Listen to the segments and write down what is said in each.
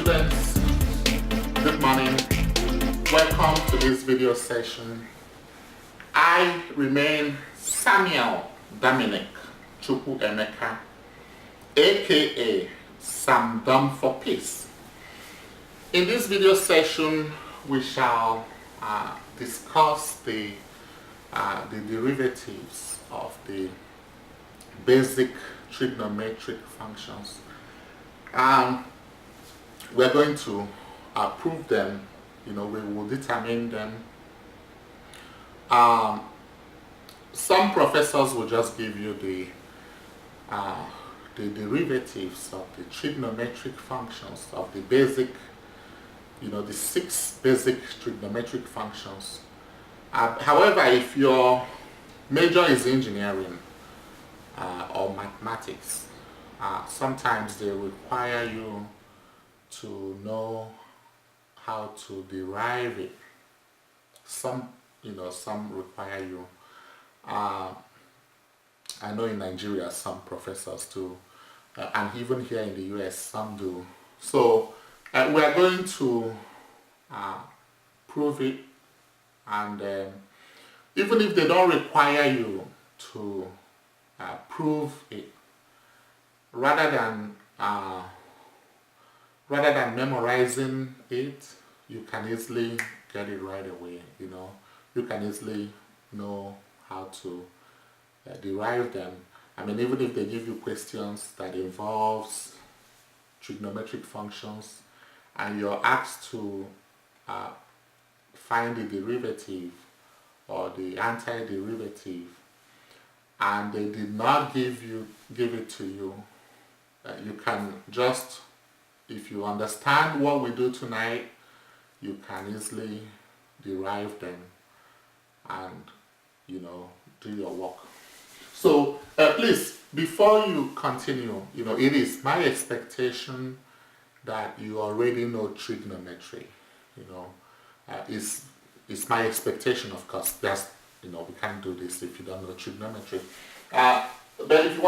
students, good morning. Welcome to this video session. I remain Samuel Dominic Chukwuemeka, aka Sam Dom for Peace. In this video session, we shall discuss the derivatives of the basic trigonometric functions. We're going to prove them. We will determine them. Some professors will just give you the derivatives of the trigonometric functions of the basic, the 6 basic trigonometric functions. However, if your major is engineering or mathematics, sometimes they require you to know how to derive it. Some require you. I know in Nigeria some professors do, and even here in the US some do. So we are going to prove it, and even if they don't require you to prove it, rather than memorizing it, you can easily get it right away. You can easily know how to derive them. I mean, even if they give you questions that involves trigonometric functions and you're asked to find the derivative or the antiderivative, and they did not give it to you, you can just, if you understand what we do tonight, you can easily derive them and do your work. So please, before you continue, it is my expectation that you already know trigonometry. It's my expectation, of course. That's we can't do this if you don't know trigonometry. But if you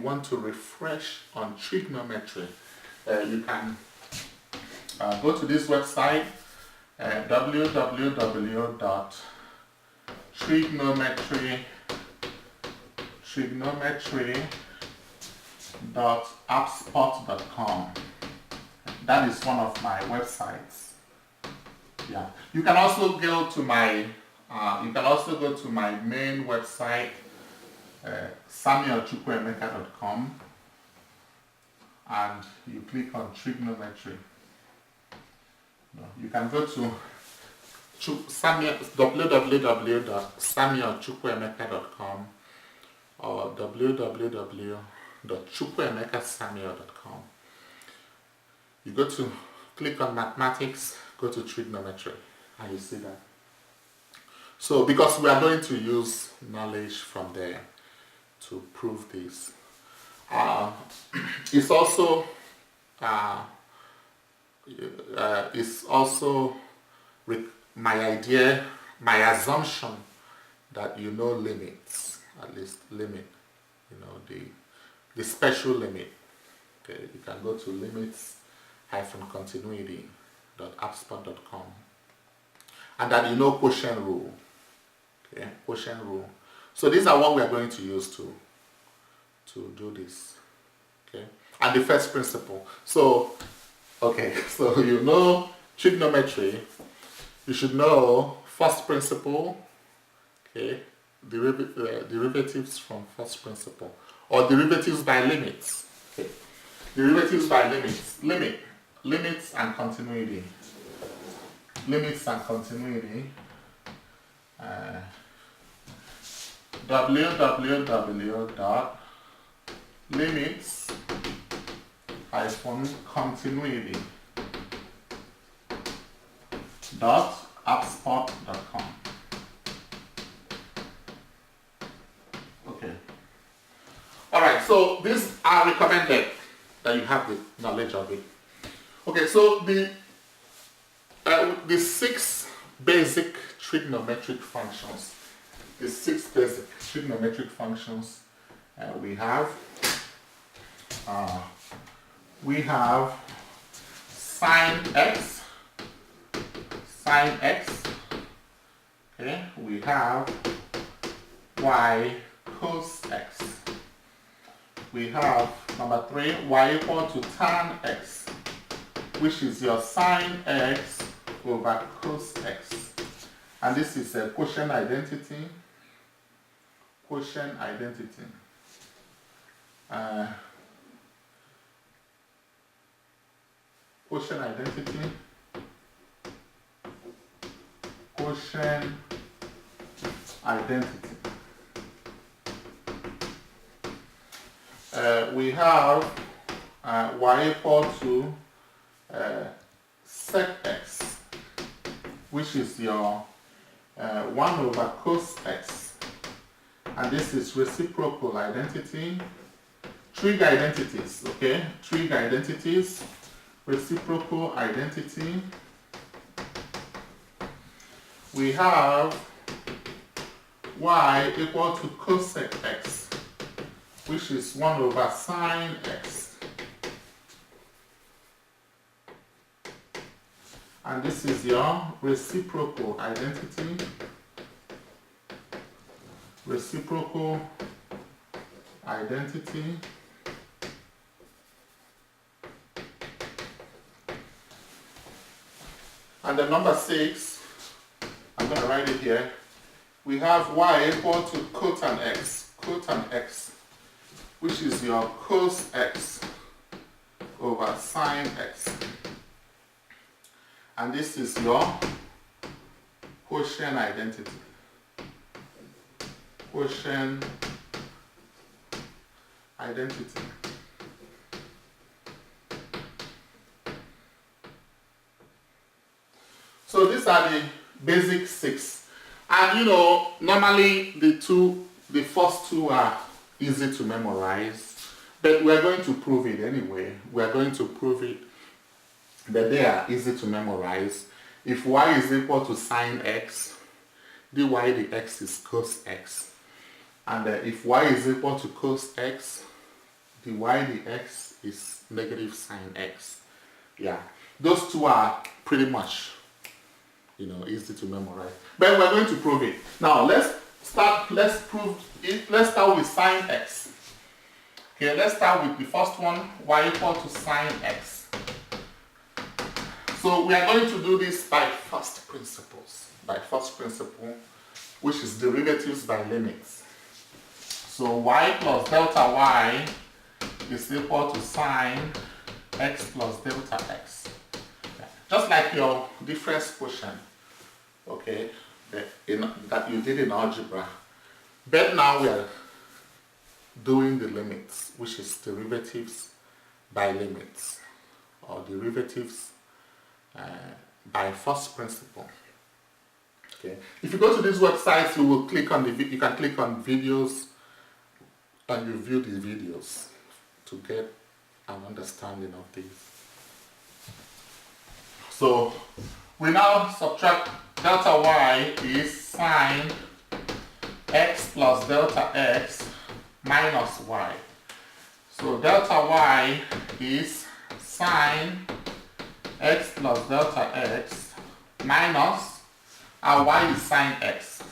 want to refresh on trigonometry, you can go to this website, trigonometry.appspot.com. That is one of my websites. Yeah, you can also go to my main website, samuelchukwuemeka.com, and you click on trigonometry. You can go to www.samuelchukwuemeka.com or www.chukwuemekasamuel.com. You go to click on mathematics, go to trigonometry, and you see that. So because we are going to use knowledge from there to prove this. It's also my assumption that you know limits, at least limit, the special limit. Okay, you can go to limits-continuity.appspot.com, and that quotient rule. Okay, quotient rule. So these are what we are going to use to do this. Okay, and the first principle. So trigonometry. You should know first principle. Okay, derivatives from first principle, or derivatives by limits. Okay, derivatives by limits. Limits and continuity. Limits and continuity. www.limits-continuity.appspot.com. Okay. Alright, so these are recommended that you have the knowledge of it. Okay, so the 6 basic trigonometric functions. The 6 basic trigonometric functions we have we have sine x, okay, we have y cos x. We have number 3, y equal to tan x, which is your sine x over cos x. And this is a quotient identity. Quotient identity. Quotient identity. Quotient identity. We have y equal to sec x, which is your 1 over cos x. And this is reciprocal identity. Trig identities, okay? Trig identities, reciprocal identity. We have y equal to cosec x, which is 1 over sine x. And this is your reciprocal identity. Reciprocal identity. And the number 6, I'm going to write it here. We have y equal to cotan x, which is your cos x over sine x. And this is your quotient identity. Quotient identity. So these are the basic 6. And you know, normally the first two are easy to memorize, but we're going to prove it anyway. We're going to prove it that they are easy to memorize. If y is equal to sine x, dy dx is cos x. And if y is equal to cos x, dy dx is negative sine x. Yeah, those two are pretty much, you know, easy to memorize. But we're going to prove it. Now let's prove it. Let's start with sine x. Okay, let's start with the first one, y equal to sine x. So we are going to do this by first principles. By first principle, which is derivatives by limits. So y plus delta y is equal to sine x plus delta x. Just like your difference quotient, okay, that you did in algebra. But now we are doing the limits, which is derivatives by limits, or derivatives by first principle. Okay. If you go to these websites, you will click on you can click on videos, and you view these videos to get an understanding of this. So we now subtract delta y is sine x plus delta x minus y. So delta y is sine x plus delta x minus our y is sine x.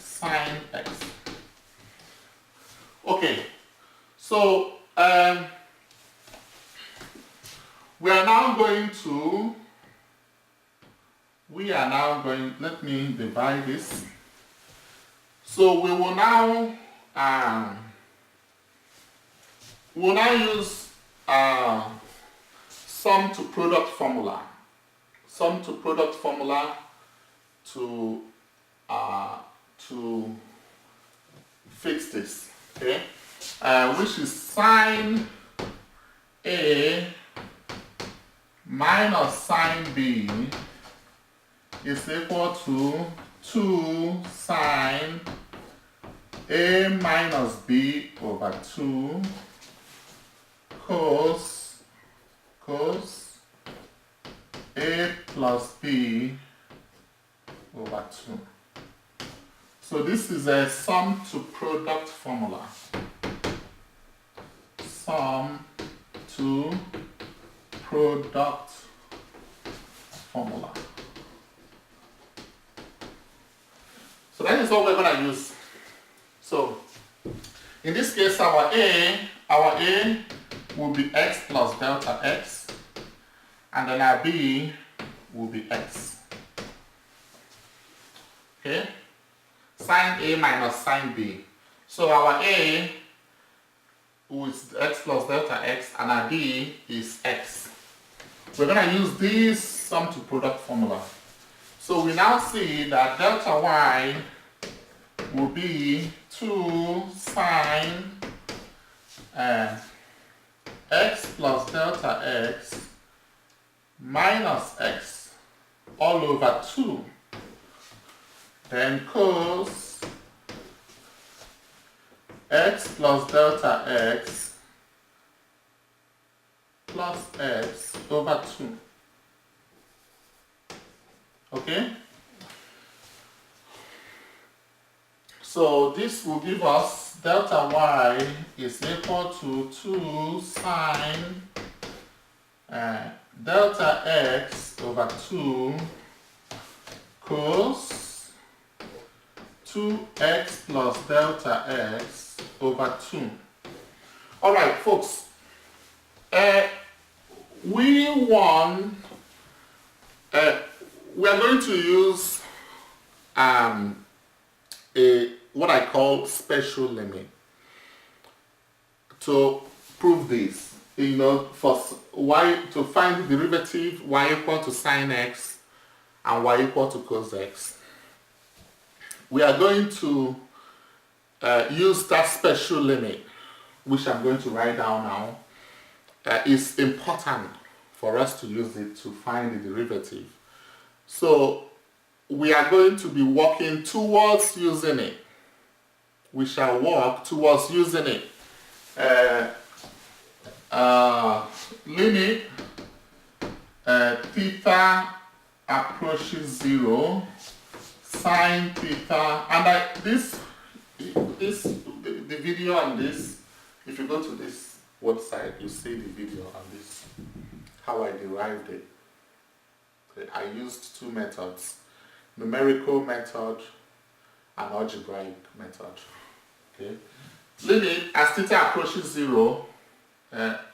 Okay, so we are now going, let me divide this. So we will now use sum to product formula. Sum to product formula to fix this, okay? Which is sine A minus sine B is equal to 2 sine A minus B over 2 cos A plus B over 2. So this is a sum to product formula. Sum to product formula. So that is what we're going to use. So in this case, our A will be x plus delta x, and then our B will be x. Okay? Sine A minus sine B. So our A is x plus delta x, and our B is x. We're going to use this sum to product formula. So we now see that delta y will be 2 sine x plus delta x minus x all over 2. Then cos x plus delta x plus x over 2. Okay? So this will give us delta y is equal to 2 sine delta x over 2 cos 2x plus delta x over 2. Alright, folks. We are going to use what I call special limit to prove this. You know, for y to find the derivative y equal to sine x and y equal to cos x. We are going to use that special limit, which I'm going to write down now. It's important for us to use it to find the derivative. So we are going to be working towards using it. We shall work towards using it. Limit theta approaches 0, sine theta, and the video on this, if you go to this website, you see the video on this, how I derived it. Okay, I used two methods, numerical method and algebraic method. Okay. Limit as theta approaches 0,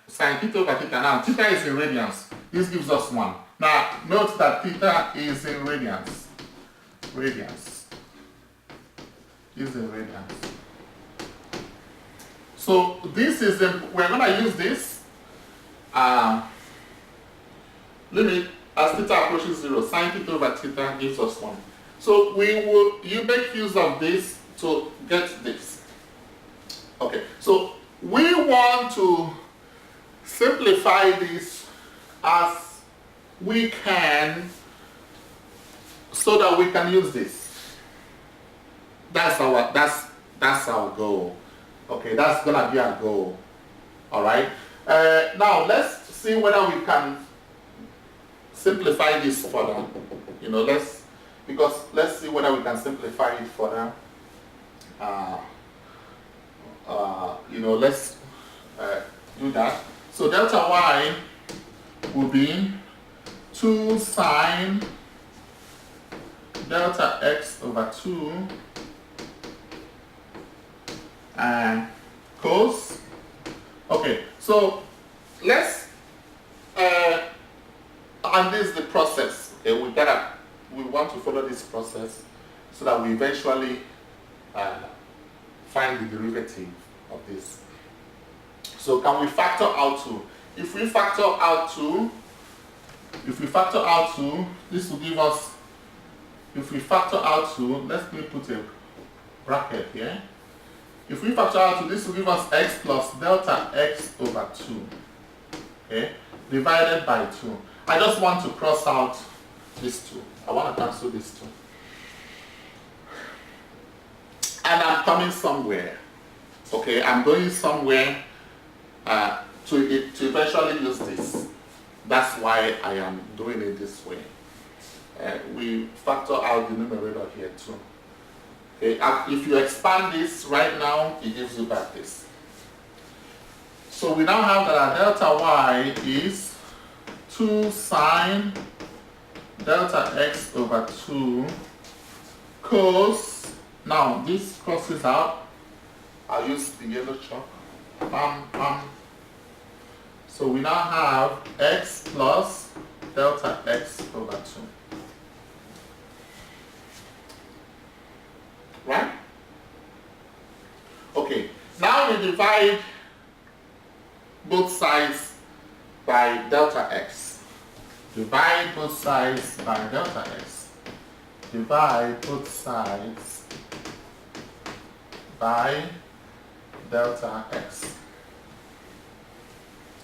sine theta over theta. Now theta is in radians. This gives us 1. Now note that theta is in radians. Radians. Is in radians. So this is we're gonna use this limit as theta approaches 0. Sine theta over theta gives us 1. So you make use of this to get this. Okay, so we want to simplify this as we can so that we can use this. That's our goal. Okay, that's gonna be our goal. All right. Now let's see whether we can simplify this further. You know, let's see whether we can simplify it further. You know, let's do that. So delta y will be 2 sine delta x over 2 and cos. Okay, so let's and this is the process. Okay, we want to follow this process so that we eventually find the derivative of this. So can we factor out 2? If we factor out 2, this will give us, if we factor out 2, let me put a bracket here. If we factor out 2, this will give us x plus delta x over 2, okay, divided by 2. I just want to cross out this 2. I want to cancel this 2. And I'm coming somewhere. Okay, I'm going somewhere to eventually use this. That's why I am doing it this way. We factor out the numerator here too. Okay, if you expand this right now, it gives you back this. So we now have that our delta y is 2 sine delta x over 2 cos, now this crosses out, I'll use the yellow chalk, so we now have x plus delta x over 2. Right? Okay, now we divide both sides by delta x. Divide both sides by delta x. Divide both sides by delta x.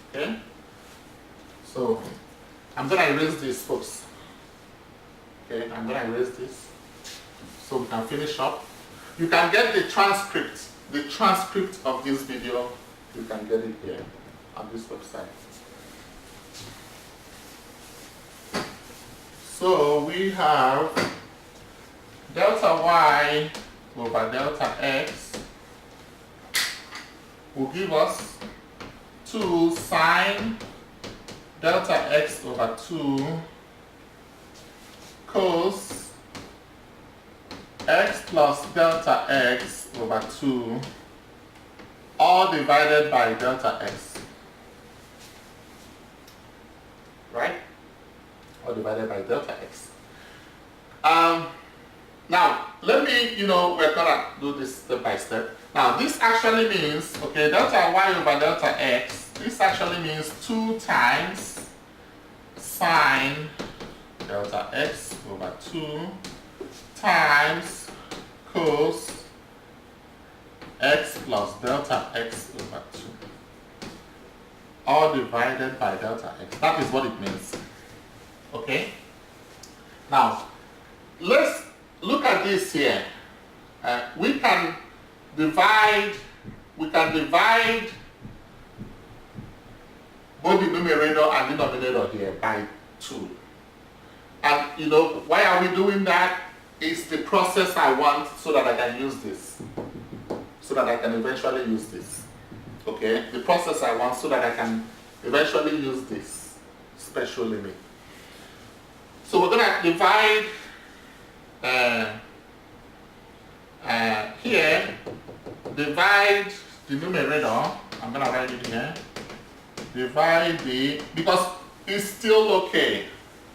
Okay? So, I'm going to erase this, folks. Okay, I'm going to erase this so we can finish up. You can get the transcript of this video. You can get it here on this website. So we have delta y over delta x will give us 2 sine delta x over 2 cos x plus delta x over 2 all divided by delta x. Right? All divided by delta x. Now, let me, we're gonna do this step by step. Now, this actually means, okay, delta y over delta x, this actually means 2 times sine delta x over 2 times cos x plus delta x over 2. All divided by delta x. That is what it means. Okay? Now, let's look at this here. We can divide both the numerator and denominator here by 2. And why are we doing that? It's the process I want so that I can use this. So that I can eventually use this. Okay? The process I want so that I can eventually use this special limit. So we're going to divide here, divide the numerator, I'm going to write it here, divide because it's still okay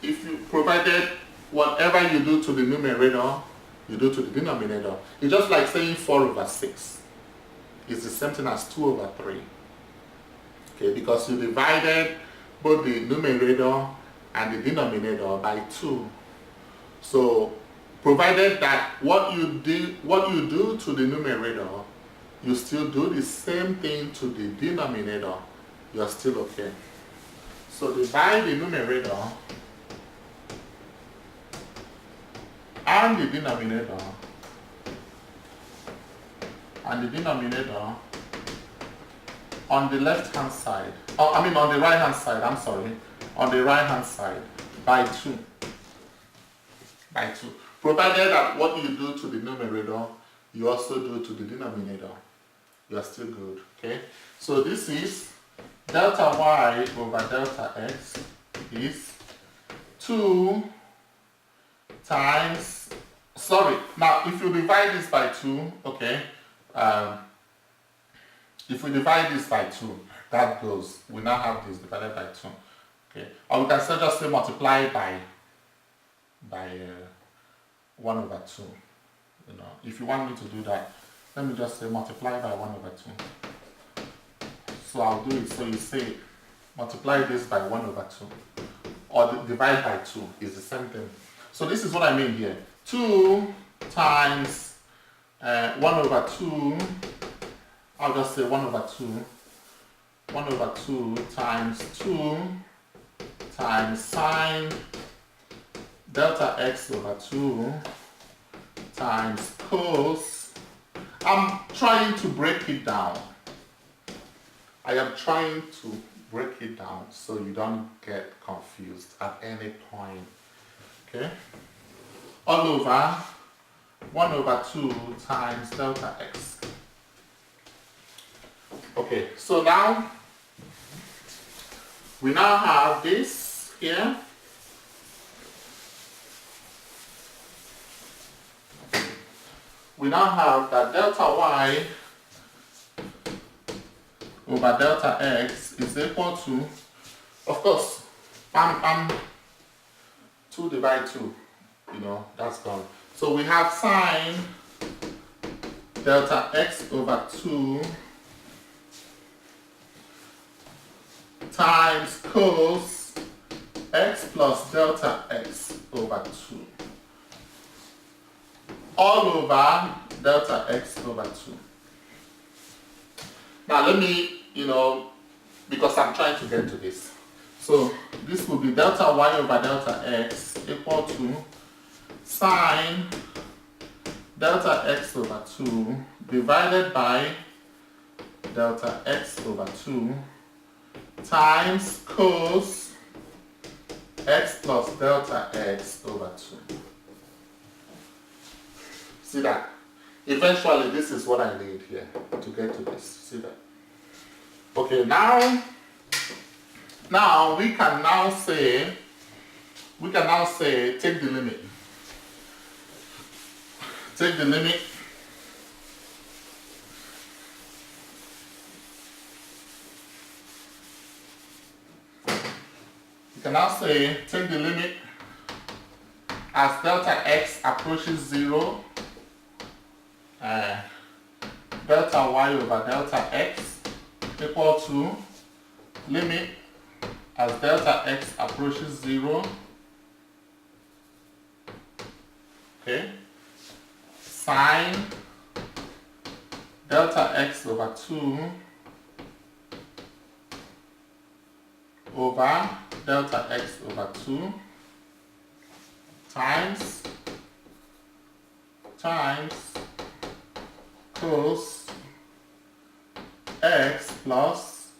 if you provided whatever you do to the numerator, you do to the denominator. It's just like saying 4 over 6. It's the same thing as 2 over 3. Okay, because you divided both the numerator and the denominator by 2. So, provided that what you do to the numerator, you still do the same thing to the denominator, you're still okay. So divide the numerator and the denominator on the left hand side, on the right hand side, on the right hand side by 2. By 2. Provided that what you do to the numerator, you also do to the denominator. You are still good, okay? So this is delta y over delta x is 2 times, now if you divide this by 2, okay, if we divide this by 2, that goes, we now have this divided by 2, okay? Or we can still just say multiply by 1 over 2, if you want me to do that, let me just say multiply by 1 over 2. So I'll do it, so you say multiply this by 1 over 2, or divide by 2 is the same thing. So this is what I mean here, 2 times 1 over 2, I'll just say 1 over 2 times 2 times sine delta x over 2 times cos. I'm trying to break it down. I am trying to break it down so you don't get confused at any point. Okay? All over 1 over 2 times delta x. Okay, so now we now have this here. We now have that delta y over delta x is equal to, of course, 2 divided 2, that's gone. So we have sine delta x over 2 times cos x plus delta x over 2 all over delta x over 2. Now let me, because I'm trying to get to this. So this will be delta y over delta x equal to sine delta x over 2 divided by delta x over 2 times cos x plus delta x over 2. See that? Eventually this is what I need here to get to this. See that? Okay, now we can now say take the limit. Take the limit. You can now say take the limit as delta x approaches 0, delta y over delta x equal to limit as delta x approaches 0, okay, sine delta x over 2 over delta x over 2 times cos x plus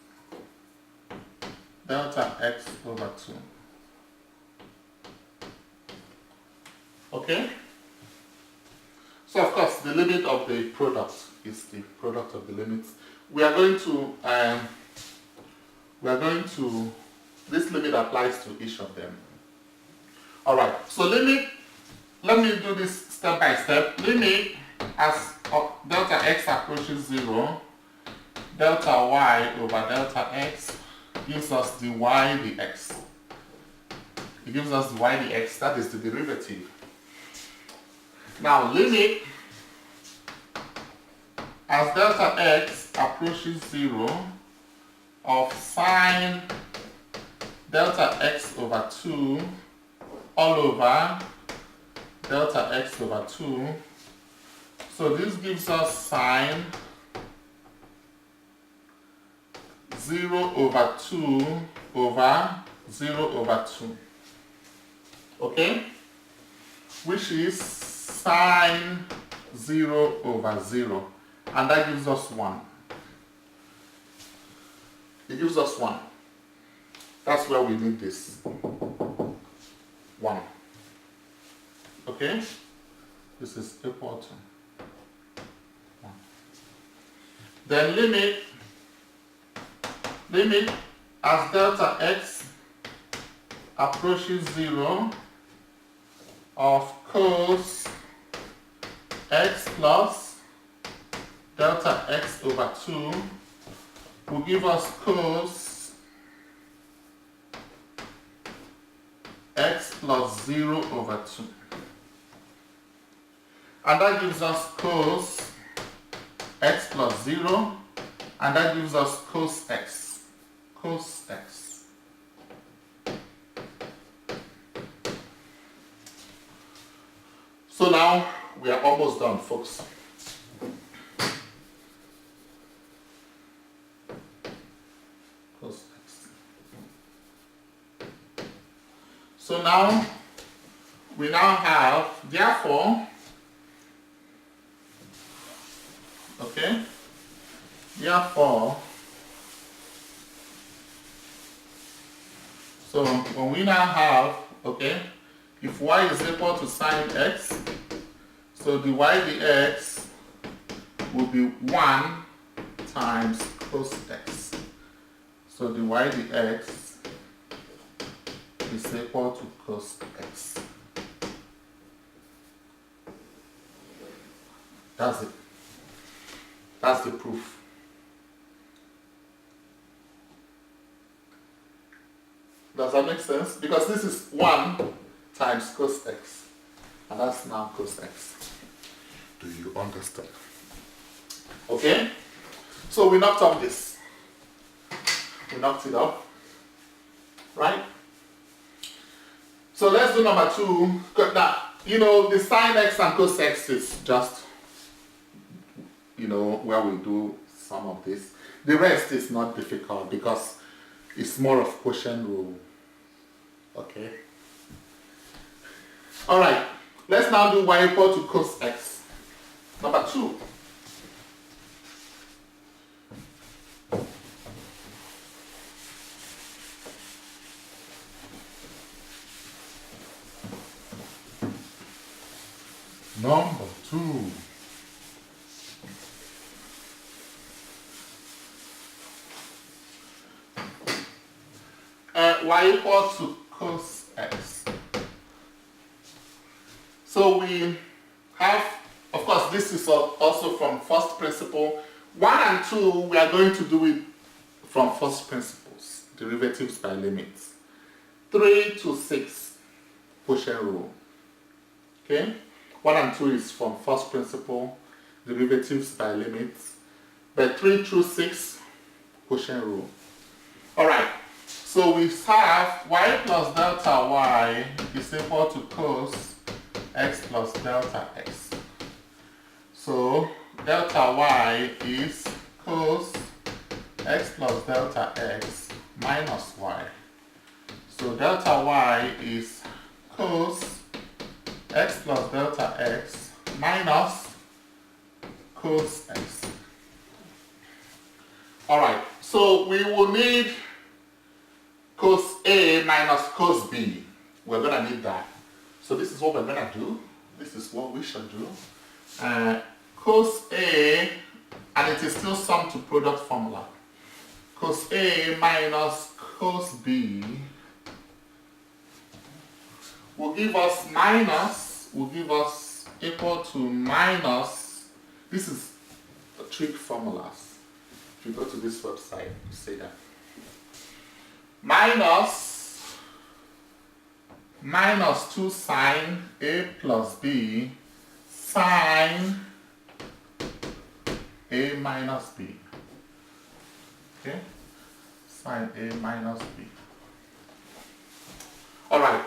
delta x over 2. Okay? So of course the limit of the product is the product of the limits. We are going to this limit applies to each of them. Alright, so let me do this step by step. Limit as delta x approaches 0, delta y over delta x gives us the y dx. It gives us the y dx, that is the derivative. Now limit as delta x approaches 0 of sine delta x over 2 all over delta x over 2. So this gives us sine 0 over 2 over 0 over 2. Okay? Which is sine 0 over 0. And that gives us 1. It gives us 1. That's where we need this. 1. Okay? This is equal to 1. Then limit as delta x approaches 0 of cos x plus delta x over 2 will give us cos x plus 0 over 2. And that gives us cos x plus 0, and that gives us cos x. Cos x. So now we are almost done, folks. Cos x. So now we now have, therefore, okay, therefore, so when we now have, okay, if y is equal to sine x, so the y dx will be 1 times cos x. So the y dx is equal to cos x. That's it. That's the proof. Does that make sense? Because this is 1 times cos x, and that's now cos x. Do you understand? Okay? So we knocked off this. We knocked it off. Right? So let's do number 2. Now, you know, the sine x and cos x is just, you know, where we do some of this. The rest is not difficult because it's more of quotient rule. Okay? Alright, let's now do y equal to cos x. Number 2. Number 2. Y equal to cos x. So we have, of course, this is also from first principle. 1 and 2, we are going to do it from first principles, derivatives by limits. 3 to 6, quotient rule. Okay? 1 and 2 is from first principle, derivatives by limits. But 3 through 6, quotient rule. Alright, so we have y plus delta y is equal to cos x plus delta x. So delta y is cos x plus delta x minus y. So delta y is cos x plus delta x minus cos x. Alright, so we will need cos A minus cos B. We're going to need that. So this is what we're going to do. This is what we should do. Cos A, and it is still sum to product formula. Cos A minus cos B will give us minus, will give us equal to minus, this is the trig formulas. If you go to this website, you see that. Minus 2 sine A plus B sine A minus B. Okay? Sine A minus B. Alright.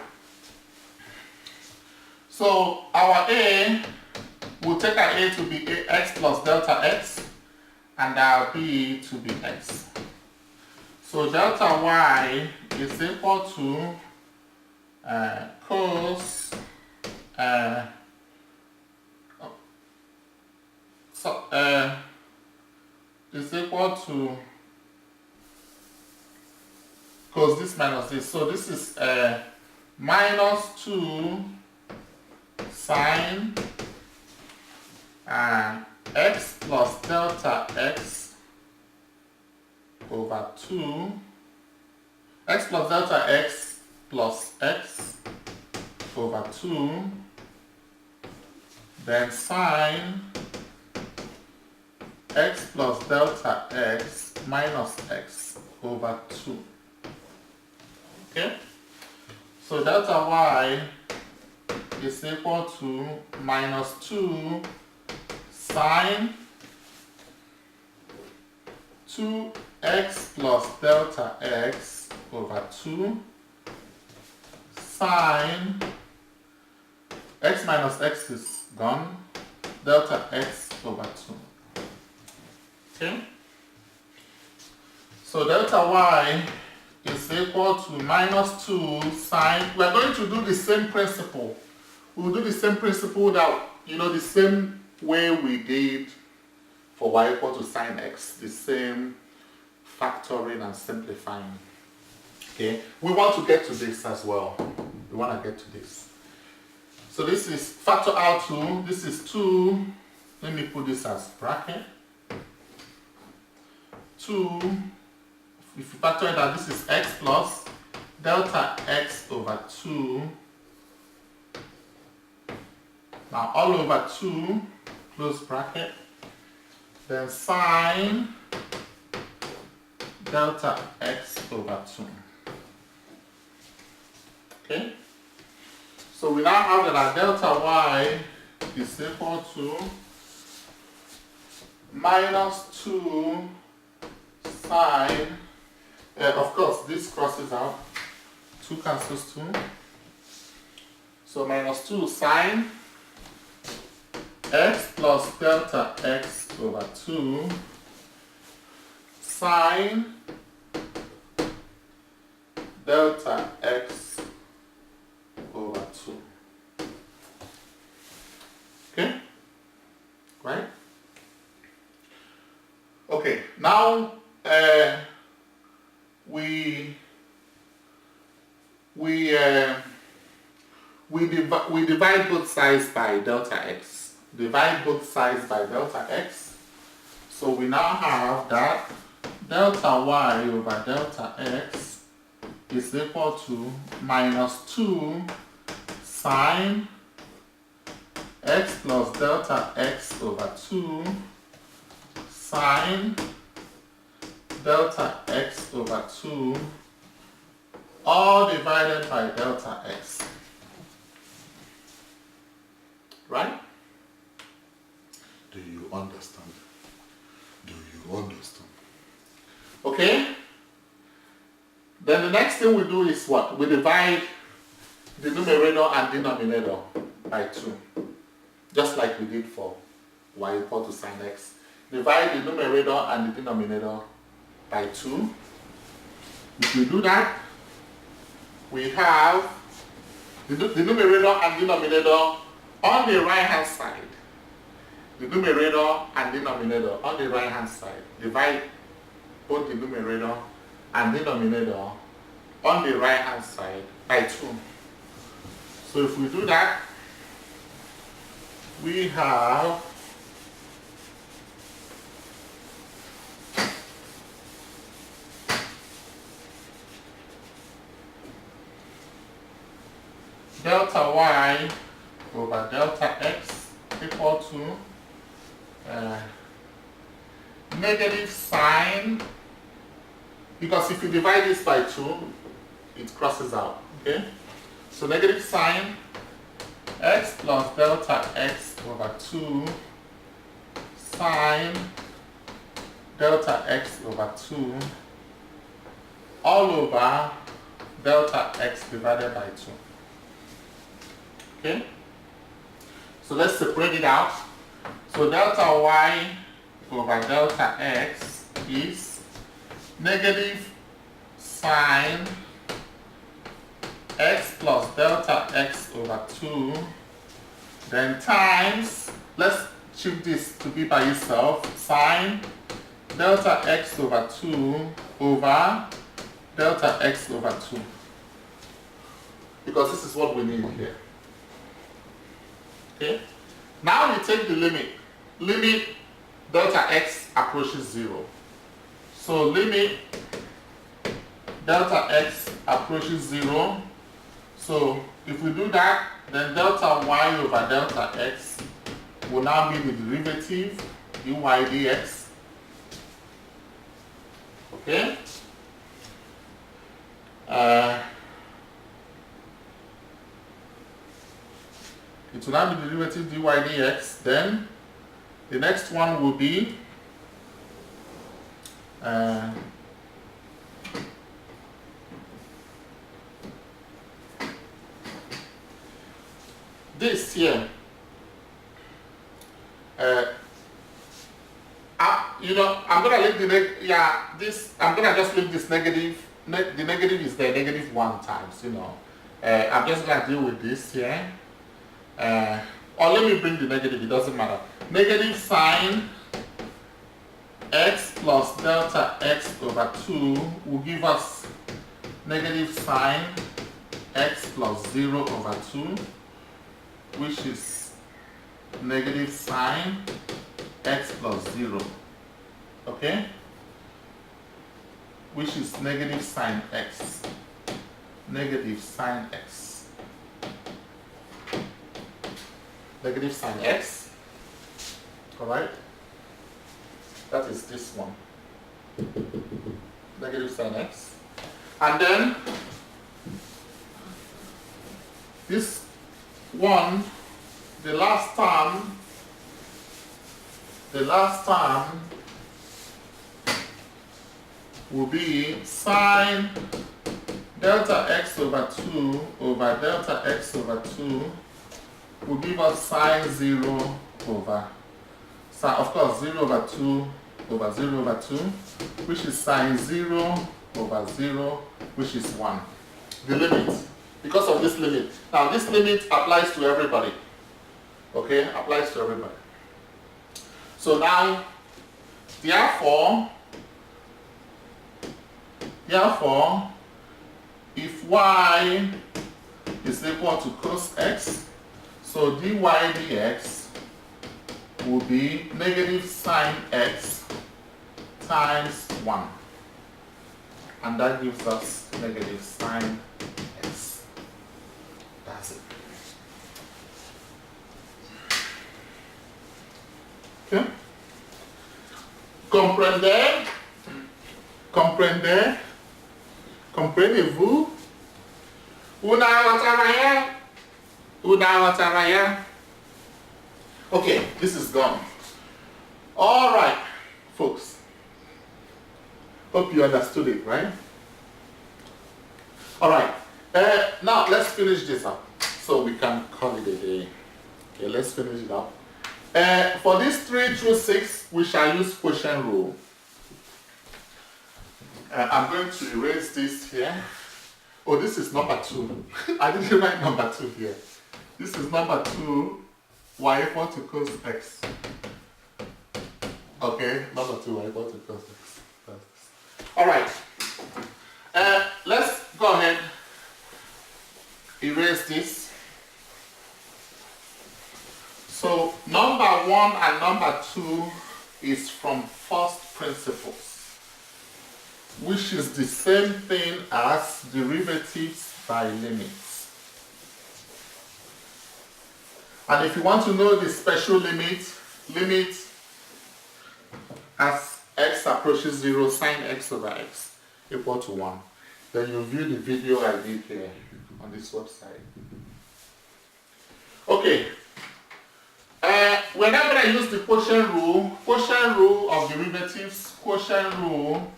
So our A, we'll take our A to be x plus delta x and our B to be x. So delta y is equal to cos is equal to cos this minus this. So this is minus 2 sine x plus delta x over 2 x plus delta x plus x over 2, then sine x plus delta x minus x over 2. Okay? So delta y is equal to minus 2 sine 2x plus delta x over 2 sine x minus x is gone, delta x over 2. Okay? So delta y is equal to minus 2 sine, we're going to do the same principle. We'll do the same principle that, you know, the same way we did for y equal to sine x, the same factoring and simplifying. Okay, we want to get to this as well. We want to get to this. So this is factor out 2. This is 2. Let me put this as bracket. 2. If you factor it out, this is x plus delta x over 2. Now all over 2, close bracket, then sine delta x over 2. Okay? So we now have that our delta y is equal to minus 2 sine, of course this crosses out, 2 cancels 2, so minus 2 sine x plus delta x over 2 sine delta x over 2. Okay? Right? Okay, now we divide both sides by delta x. Divide both sides by delta x. So we now have that delta y over delta x is equal to minus 2 sine x plus delta x over 2 sine delta x over 2 all divided by delta x. Right? Do you understand? Do you understand? Okay? Then the next thing we do is what? We divide the numerator and denominator by 2. Just like we did for y equal to sine x. Divide the numerator and the denominator by 2. If we do that, we have the numerator and denominator on the right hand side. The numerator and denominator on the right hand side. Divide both the numerator and denominator on the right hand side by 2. So if we do that, we have delta y over delta x equal to negative sine, because if you divide this by 2, it crosses out, okay? So negative sine x plus delta x over 2 sine delta x over 2 all over delta x divided by 2. Okay? So let's separate it out. So delta y over delta x is negative sine x plus delta x over 2, then times, let's shift this to be by itself, sine delta x over 2 over delta x over 2. Because this is what we need here. Okay? Now we take the limit. Limit delta x approaches 0. So limit delta x approaches 0. So if we do that, then delta y over delta x will now be the derivative dy dx. Okay? It will now be the derivative dy dx. Then the next one will be this here. I'm gonna leave the I'm gonna just leave this negative. The negative is there, negative 1 times. I'm just gonna deal with this here. Or let me bring the negative. It doesn't matter. Negative sine x plus delta x over 2 will give us negative sine x plus 0 over 2, which is negative sine x plus 0, okay, which is negative sine x. negative sine x. Negative sine x. Alright? That is this one. Negative sine x. And then this one, the last term will be sine delta x over 2 over delta x over 2 will give us sine 0 over, of course, 0 over 2 over 0 over 2, which is sine 0 over 0, which is 1. The limit, because of this limit. Now, this limit applies to everybody. Okay, applies to everybody. So now, therefore, if y is equal to cos x, so dy dx will be negative sine x times 1. And that gives us negative sine x. That's it. Okay? Comprenez-vous? Okay, this is gone. All right, folks. Hope you understood it, right? All right. Now let's finish this up so we can call it a day. Okay, let's finish it up. For these 3 through 6, we shall use quotient rule. I'm going to erase this here. Oh, this is number 2. I didn't write number 2 here. This is number 2, y equal to cos x. Okay, number 2, y equal to cos x. All right. Let's go ahead, erase this. So number 1 and number 2 is from first principles, which is the same thing as derivatives by limits. And if you want to know the special limit as x approaches 0, sine x over x equal to 1, then you view the video I did here on this website. Okay. We're now going to use the quotient rule of derivatives, quotient rule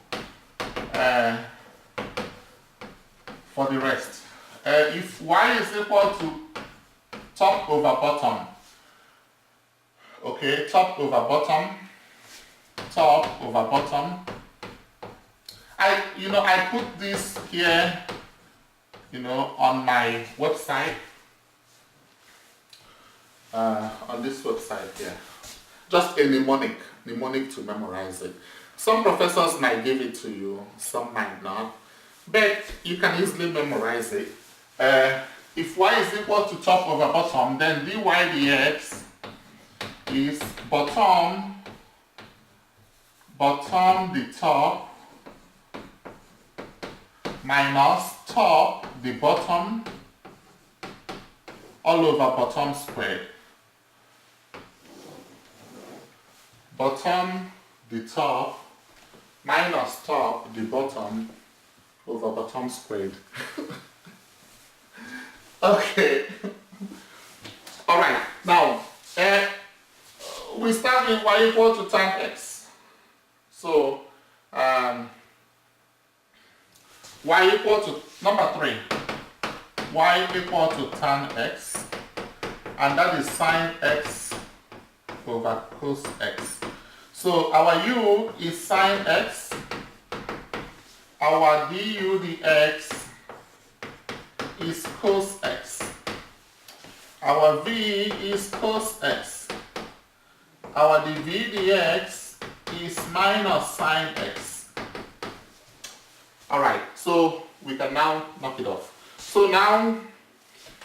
for the rest. If y is equal to top over bottom, okay, top over bottom, I put this here, on my website, on this website here. Just a mnemonic to memorize it. Some professors might give it to you, some might not, but you can easily memorize it. If y is equal to top over bottom, then dy dx is bottom the top minus top the bottom all over bottom squared. Bottom the top minus top the bottom over bottom squared. Okay. Alright, now we start with y equal to tan x. So y equal to number 3. Y equal to tan x, and that is sine x over cos x. So our u is sine x, our du dx is cos x, our v is cos x, our dv dx is minus sine x. Alright, so we can now knock it off. So now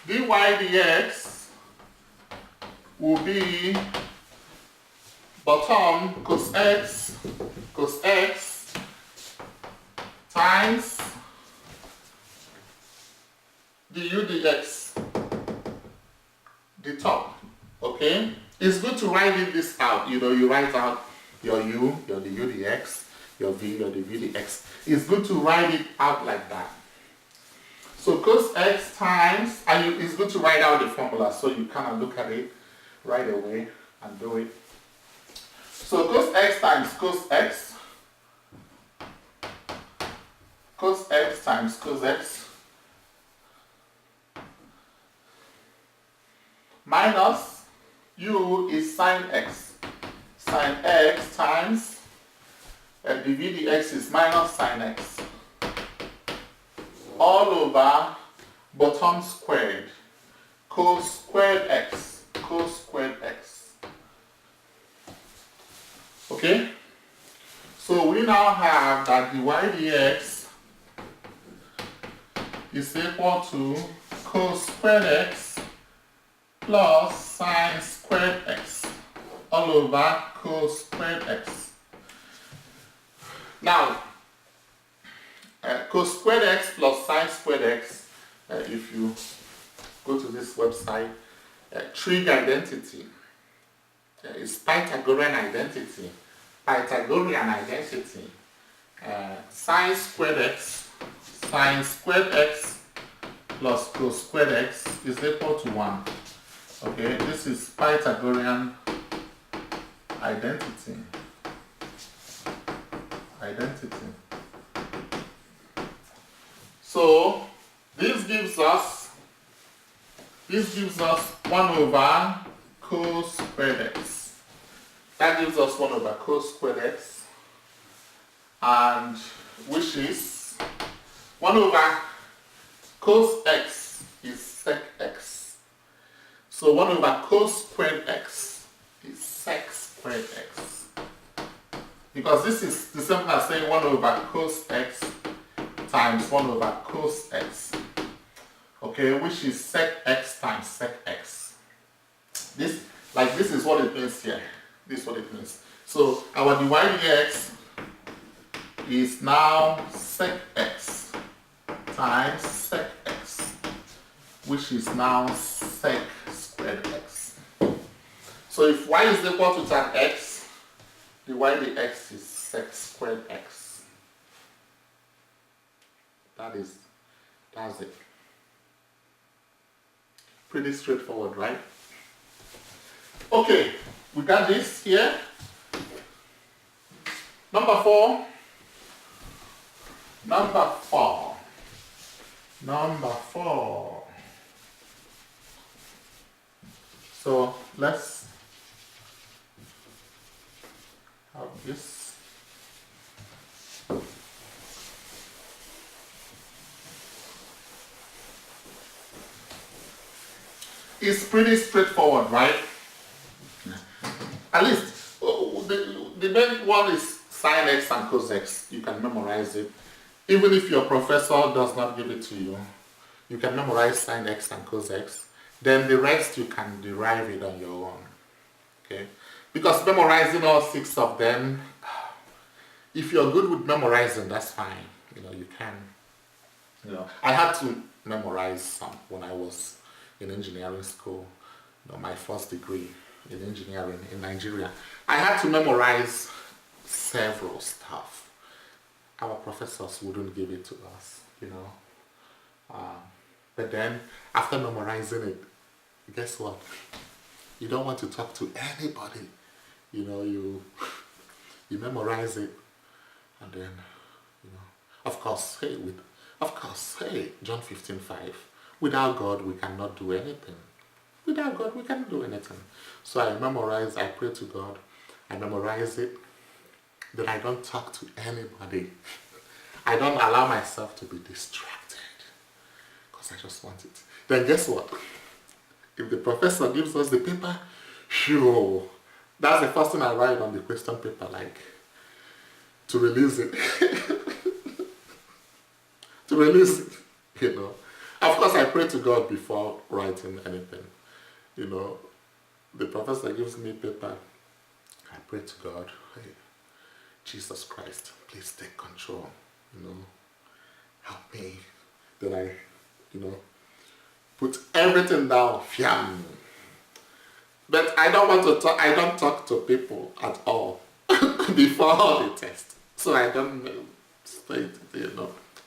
dy dx will be bottom cos x times du dx, the top, okay? It's good to write this out. You know, you write out your u, your du dx, your v, your dv dx. It's good to write it out like that. So cos x times, and it's good to write out the formula so you kind of look at it right away and do it. So cos x times cos x, cos x times cos x, minus u is sine x. Sine x times dv dx is minus sine x. All over bottom squared, cos squared x, cos squared x. Okay? So we now have that dy dx is equal to cos squared x plus sine squared x all over cos squared x. Now, cos squared x plus sine squared x, if you go to this website, trig identity, is Pythagorean identity. Pythagorean identity, sine squared x plus cos squared x is equal to 1. Okay, this is Pythagorean identity. So this gives us 1 over cos squared x. That gives us 1 over cos squared x, and which is 1 over cos x is sec x. So 1 over cos squared x is sec squared x. Because this is the same as saying 1 over cos x times 1 over cos x. Okay, which is sec x times sec x. This is what it means here. This is what it means. So our dy dx is now sec x times sec x, which is now sec squared x. So if y is equal to tan x, dy dx is sec squared x. That's it. Pretty straightforward, right? Okay, we got this here. Number four. So let's have this. It's pretty straightforward, right? At least the main one is sine x and cos x. You can memorize it. Even if your professor does not give it to you, you can memorize sine x and cos x. Then the rest you can derive it on your own. Okay? Because memorizing all 6 of them, if you're good with memorizing, that's fine. You know, you can. You know, I had to memorize some when I was in engineering school. You know, my first degree in engineering in Nigeria. I had to memorize several stuff. Our professors wouldn't give it to us, you know. But then, after memorizing it, guess what? You don't want to talk to anybody. You know, you memorize it, and then, you know, of course, John 15:5. Without God, we cannot do anything. Without God, we can't do anything. So I memorize, I pray to God, I memorize it, then I don't talk to anybody. I don't allow myself to be distracted, because I just want it. Then guess what? If the professor gives us the paper, sure, that's the first thing I write on the question paper, like, to release it. To release it, you know. Of course, I pray to God before writing anything. You know, the professor gives me paper, I pray to God, hey, Jesus Christ, please take control, you know, help me. Then I, you know, put everything down. Fiam. But I don't want to talk, I don't talk to people at all before the test. So I don't say it,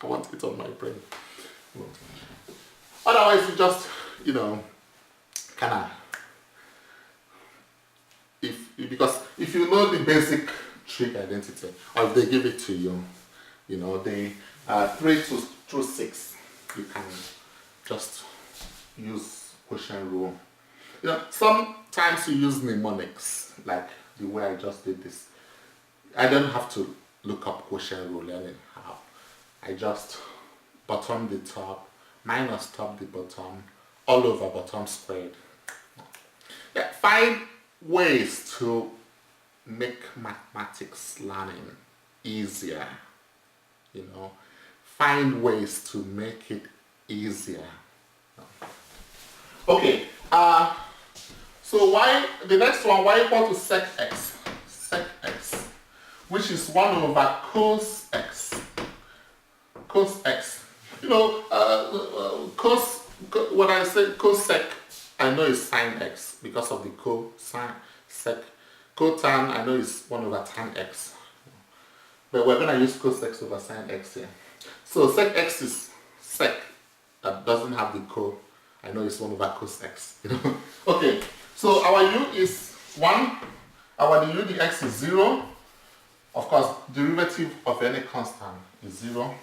I want it on my brain. Otherwise, you just, kind of, because if you know the basic trig identity, or if they give it to you, the 3 through 6, you can just use quotient rule. Sometimes you use mnemonics, like the way I just did this. I don't have to look up quotient rule anyhow. I just bottom the top, minus top the bottom, all over bottom squared. Yeah, find ways to make mathematics learning easier. Find ways to make it easier. Okay, so the next one, y equal to sec x, which is 1 over cos x. Cos x. When I say cosec, I know it's sine x because of the cosine. Sec. Cotan, I know it's 1 over tan x. But we're going to use cos x over sine x here. So sec x is sec that doesn't have the co. I know it's 1 over cos x. Okay, so our u is 1, our du dx is 0. Of course, derivative of any constant is 0.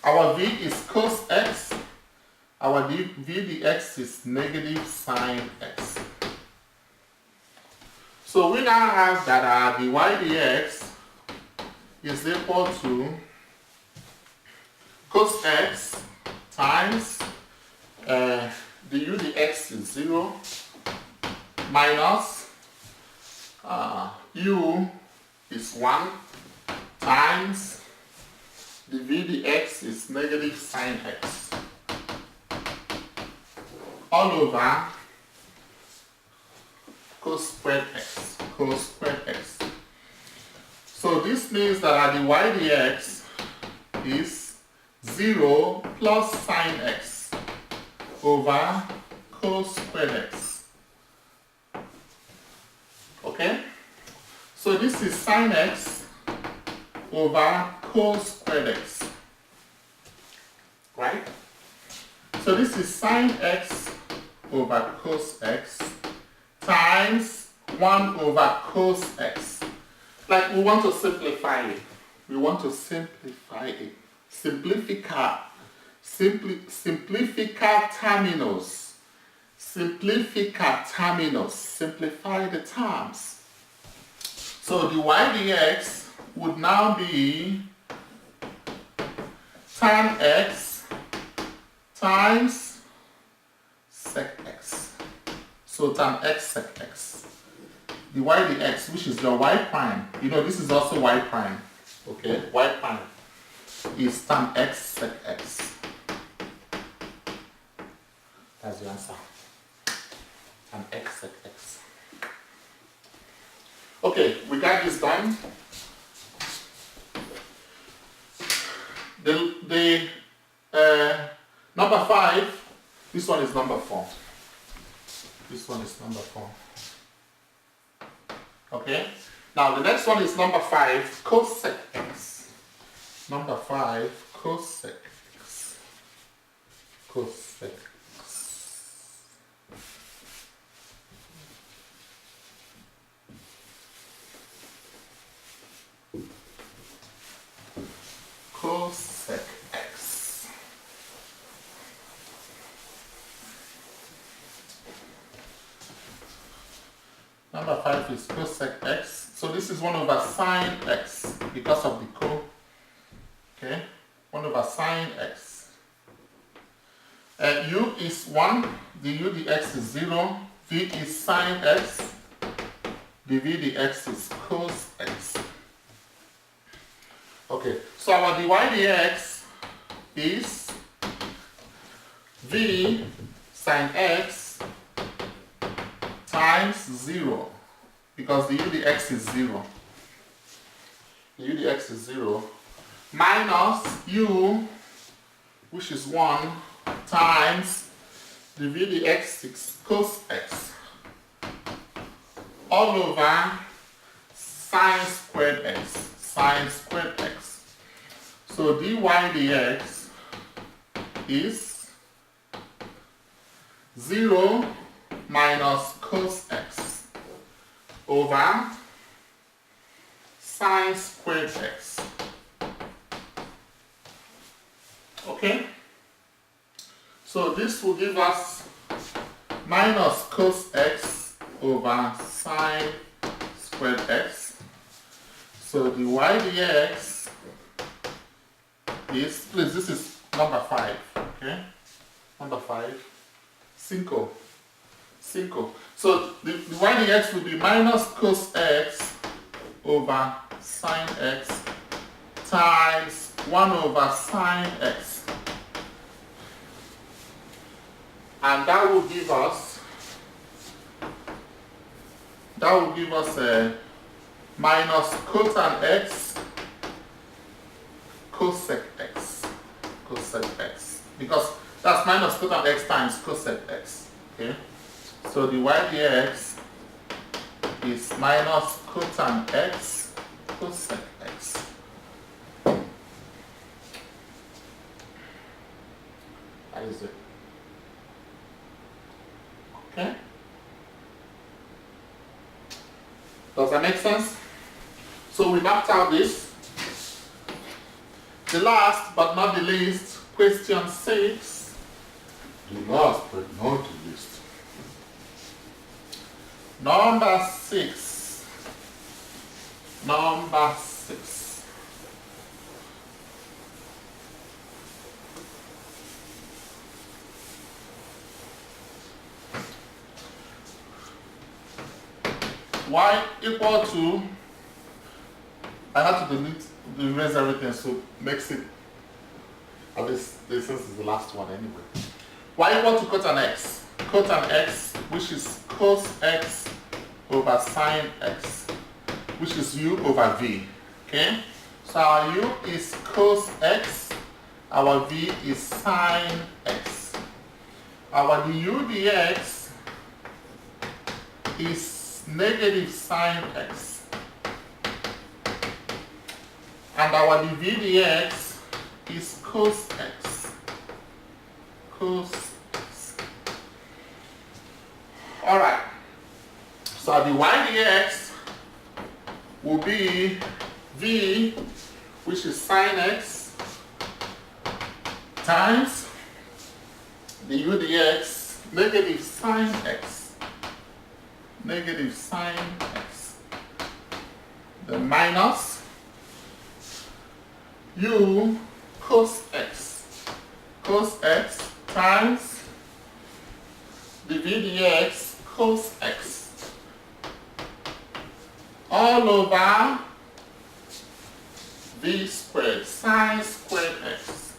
Our v is cos x, our v dx is negative sine x. So we now have that our dy dx is equal to cos x times du dx is 0 minus u is 1 times the v dx is negative sine x all over cos squared x. So this means that our dy dx is 0 plus sine x over cos squared x. Okay? So this is sine x over cos squared x. Right? So this is sine x over cos x times 1 over cos x. Like we want to simplify it. Simplificar terminus. Simplify the terms. So the y dx would now be tan x times sec x. So tan x sec x. The y dx, which is your y prime, this is also y prime. Okay, y prime is tan x sec x. That's the answer. Tan x sec x. Okay, we got this done. The number 5, this one is number 4. This one is number 4. Okay? Now the next one is number 5, cosec x. Number 5, cosec x. Cosec x. Cosec x. Number 5 is cosec x. So this is 1 over sine x because of the co. Okay? 1 over sine x. U is 1, the u dx is 0, v is sine x, the v dx is cos x. Okay, so our dy dx is v sine x times 0 because the u dx is 0. The u dx is 0 minus u, which is 1, times dv dx is cos x all over sine squared x. So dy dx is 0 minus cos x over sine squared x. Okay? So this will give us minus cos x over sine squared x. So dy dx is, please, this is number 5, okay? Number 5, cinco. So the dy dx will be minus cos x over sine x times 1 over sine x. And that will give us a minus cosine x cosec x, because that's minus cosine x times cosec x. Okay, so the y dx is minus cosine x cosec x. That is it. Okay, does that make sense? So we mapped out this. The last but not the least, question 6. The last but not the least. Number 6. Number 6. Y equal to, I had to erase everything, so makes it, at least this is the last one anyway. Y equal to cosine x, which is cos x over sine x, which is u over v. Okay, so our u is cos x, our v is sine x. Our du dx is negative sine x, and our dv dx is cos x. Alright, so the y dx will be v, which is sine x, times the u dx, negative sine x. Then minus u cos x times dv dx cos x all over v squared sine squared x.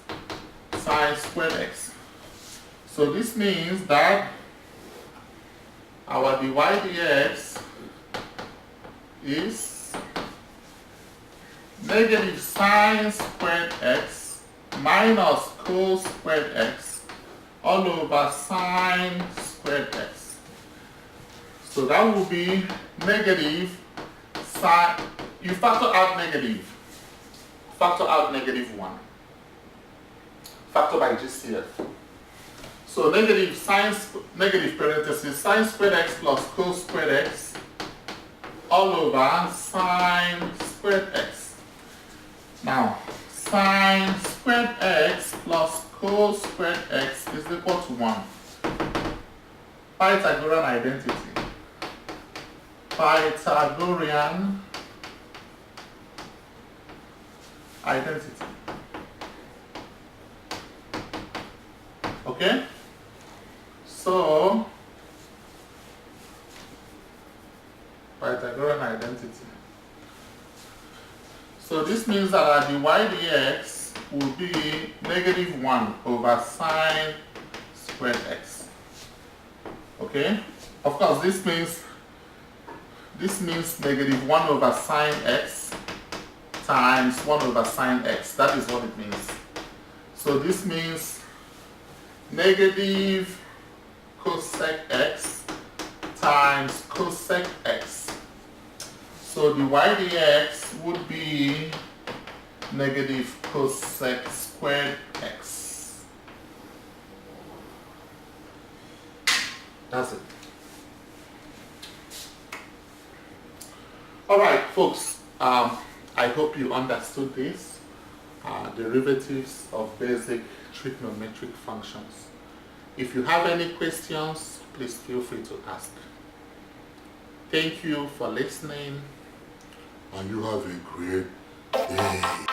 So this means that our dy dx is negative sine squared x minus cos squared x all over sine squared x. So that will be negative sine, you factor out negative 1. Factor by GCF. So negative parenthesis sine squared x plus cos squared x all over sine squared x. Now, sine squared x plus cos squared x is equal to 1. Pythagorean identity. Okay? So, Pythagorean identity. So this means that our dy dx will be negative 1 over sine squared x. Okay? Of course, this means negative 1 over sine x times 1 over sine x. That is what it means. So this means negative cosec x times cosec x. So the y dx would be negative cosec squared x. That's it. Alright folks, I hope you understood this. Derivatives of basic trigonometric functions. If you have any questions, please feel free to ask. Thank you for listening. And you have a great day.